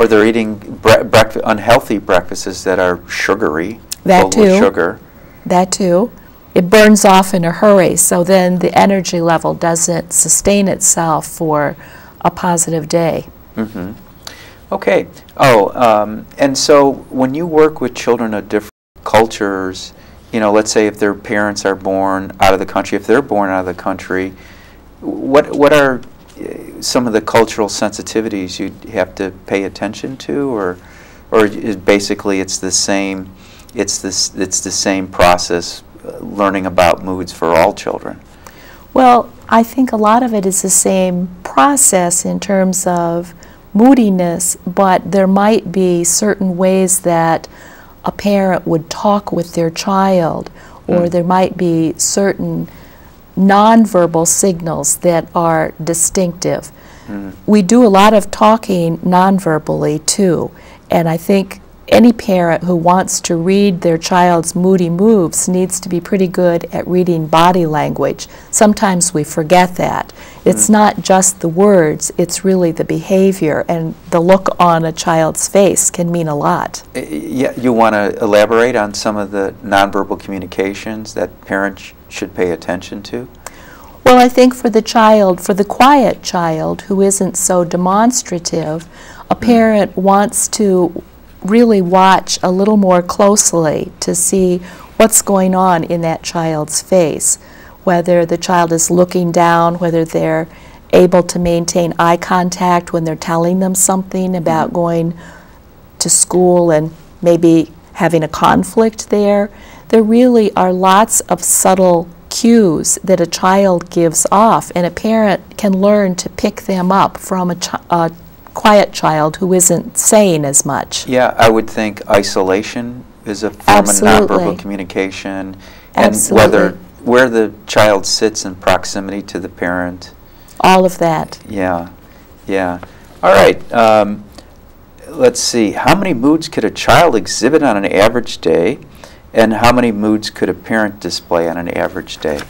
Or they're eating unhealthy breakfasts that are sugary, That full too. of sugar. That too. It burns off in a hurry, so then the energy level doesn't sustain itself for a positive day. Mm-hmm. Okay. Oh, and so when you work with children of different cultures, you know, let's say if their parents are born out of the country, if they're born out of the country, what are some of the cultural sensitivities you have to pay attention to, or is basically it's the same process, learning about moods for all children? Well, I think a lot of it is the same process in terms of moodiness, but there might be certain ways that a parent would talk with their child, or there might be certain nonverbal signals that are distinctive. We do a lot of talking nonverbally too, and I think any parent who wants to read their child's moody moves needs to be pretty good at reading body language. Sometimes we forget that. It's not just the words, it's really the behavior, and the look on a child's face can mean a lot. Yeah, you want to elaborate on some of the nonverbal communications that parents should pay attention to? Well, I think for the child, for the quiet child who isn't so demonstrative, a parent wants to really watch a little more closely to see what's going on in that child's face, whether the child is looking down, whether they're able to maintain eye contact when they're telling them something about going to school and maybe having a conflict there. There really are lots of subtle cues that a child gives off, and a parent can learn to pick them up from a quiet child who isn't saying as much. Yeah, I would think isolation is a form of nonverbal communication, and where the child sits in proximity to the parent. All of that. Yeah, yeah. All right. Let's see. How many moods could a child exhibit on an average day, and how many moods could a parent display on an average day?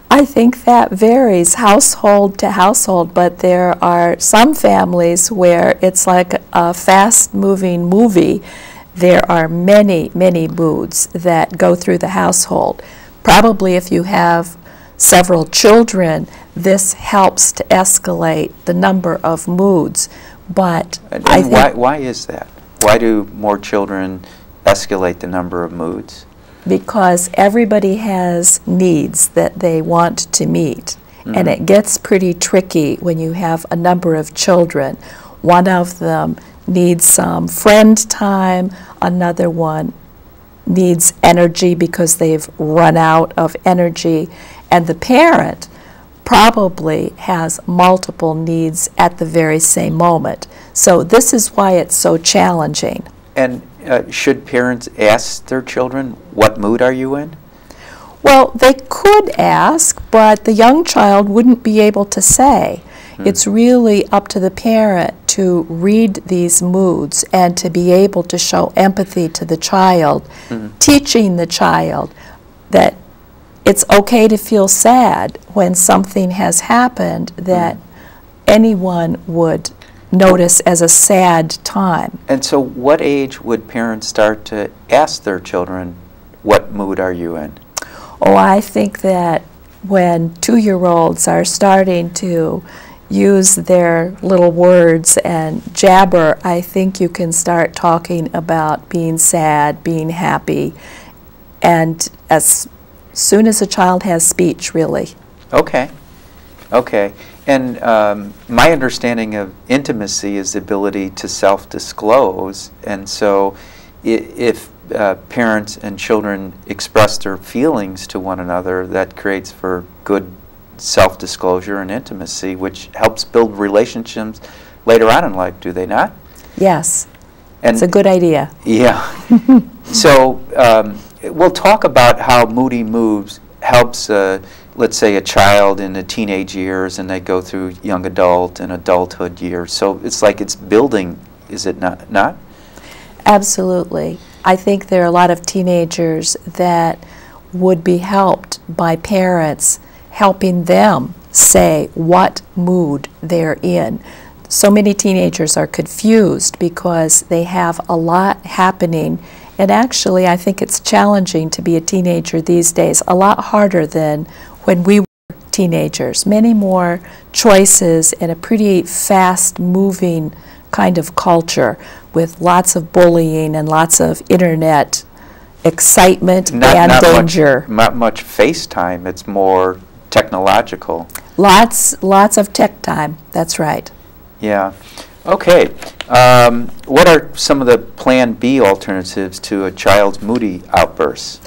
I think that varies household to household, but there are some families where it's like a fast-moving movie. There are many, many moods that go through the household. Probably if you have several children, this helps to escalate the number of moods. But I think why is that? Why do more children escalate the number of moods? Because everybody has needs that they want to meet, and it gets pretty tricky when you have a number of children. One of them needs some friend time, another one needs energy because they've run out of energy, and the parent probably has multiple needs at the very same moment. So this is why it's so challenging. And should parents ask their children, what mood are you in? Well, they could ask, but the young child wouldn't be able to say. It's really up to the parent to read these moods and to be able to show empathy to the child, teaching the child that it's okay to feel sad when something has happened that anyone would notice as a sad time. And so what age would parents start to ask their children, what mood are you in? Oh, I think that when 2-year-olds are starting to use their little words and jabber, I think you can start talking about being sad, being happy, and as soon as a child has speech, really. Okay. Okay. And my understanding of intimacy is the ability to self-disclose, and so if parents and children express their feelings to one another, that creates for good self-disclosure and intimacy, which helps build relationships later on in life, do they not? Yes. And it's a good idea. Yeah. So we'll talk about how moody moves helps, let's say, a child in the teenage years, and they go through young adult and adulthood years. So it's like it's building, is it not? Absolutely. I think there are a lot of teenagers that would be helped by parents helping them say what mood they're in. so many teenagers are confused because they have a lot happening. And actually, I think it's challenging to be a teenager these days, a lot harder than when we were teenagers. Many more choices and a pretty fast-moving kind of culture with lots of bullying and lots of internet excitement and danger. Not much FaceTime. It's more technological. Lots of tech time. That's right. Yeah. Okay. What are some of the Plan B alternatives to a child's moody outbursts?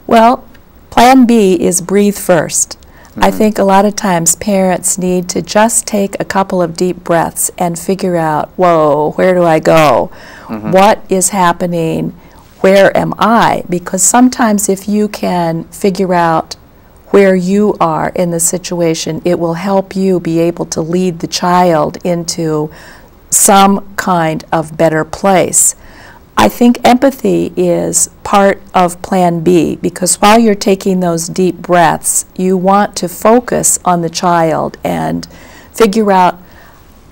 Well, Plan B is breathe first. I think a lot of times parents need to just take a couple of deep breaths and figure out, whoa, where do I go? What is happening? Where am I? Because sometimes if you can figure out where you are in the situation, it will help you be able to lead the child into some kind of better place. I think empathy is part of Plan B, because while you're taking those deep breaths, you want to focus on the child and figure out,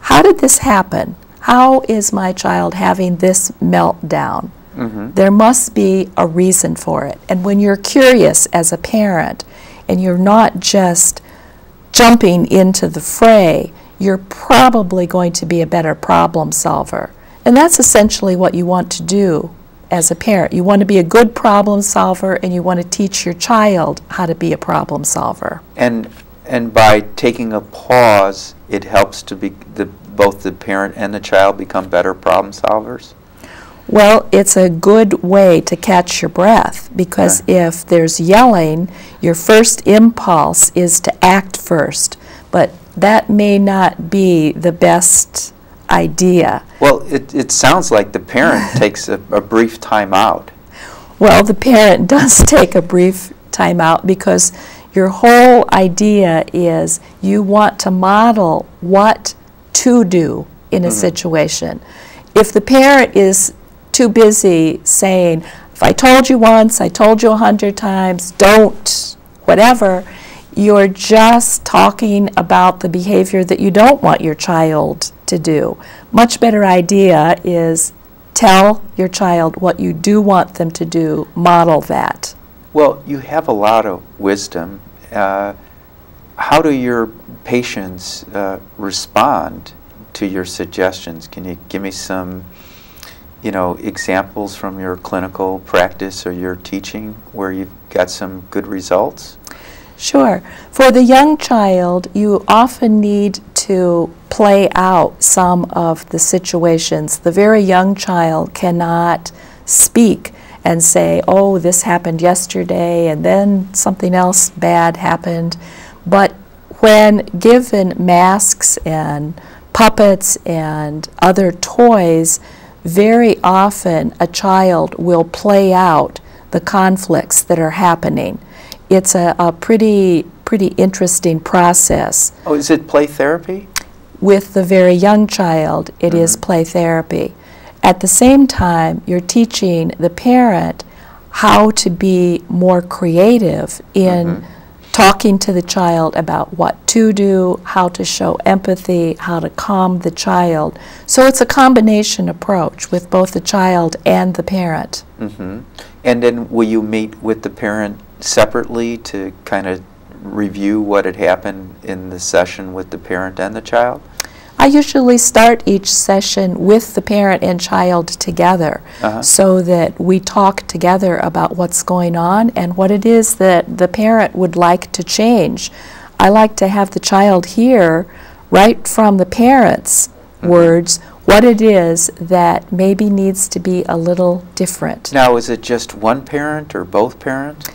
how did this happen? How is my child having this meltdown? There must be a reason for it. And when you're curious as a parent and you're not just jumping into the fray, you're probably going to be a better problem solver. And that's essentially what you want to do as a parent. You want to be a good problem solver, and you want to teach your child how to be a problem solver. And by taking a pause, it helps to be both the parent and the child become better problem solvers? Well, it's a good way to catch your breath, because if there's yelling, your first impulse is to act first. But that may not be the best idea. Well, it sounds like the parent takes a brief time out. Well, the parent does take a brief time out, because your whole idea is you want to model what to do in a situation. If the parent is too busy saying, if I told you once, I told you 100 times, don't, whatever, you're just talking about the behavior that you don't want your child to do. Much better idea is tell your child what you do want them to do, model that. Well, you have a lot of wisdom. How do your patients respond to your suggestions? Can you give me some examples from your clinical practice or your teaching where you've got some good results? Sure. For the young child, you often need to play out some of the situations. The very young child cannot speak and say, oh, this happened yesterday and then something else bad happened. But when given masks and puppets and other toys, very often a child will play out the conflicts that are happening. It's a pretty interesting process. Oh, is it play therapy? With the very young child, it is play therapy. At the same time, you're teaching the parent how to be more creative in talking to the child about what to do, how to show empathy, how to calm the child. So it's a combination approach with both the child and the parent. And then will you meet with the parent separately to kind of review what had happened in the session with the parent and the child? I usually start each session with the parent and child together so that we talk together about what's going on and what it is that the parent would like to change. I like to have the child hear right from the parent's words what it is that maybe needs to be a little different. Now, is it just one parent or both parents?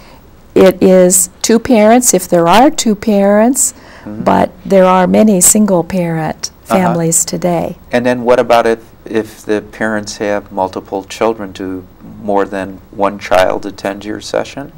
It is two parents if there are two parents, but there are many single parent families today. And then what about if the parents have multiple children? Do more than one child attend your session?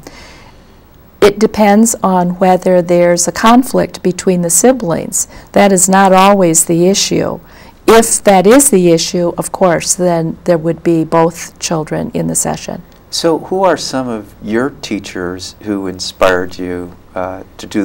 It depends on whether there's a conflict between the siblings. That is not always the issue. If that is the issue, of course, then there would be both children in the session. So who are some of your teachers who inspired you to do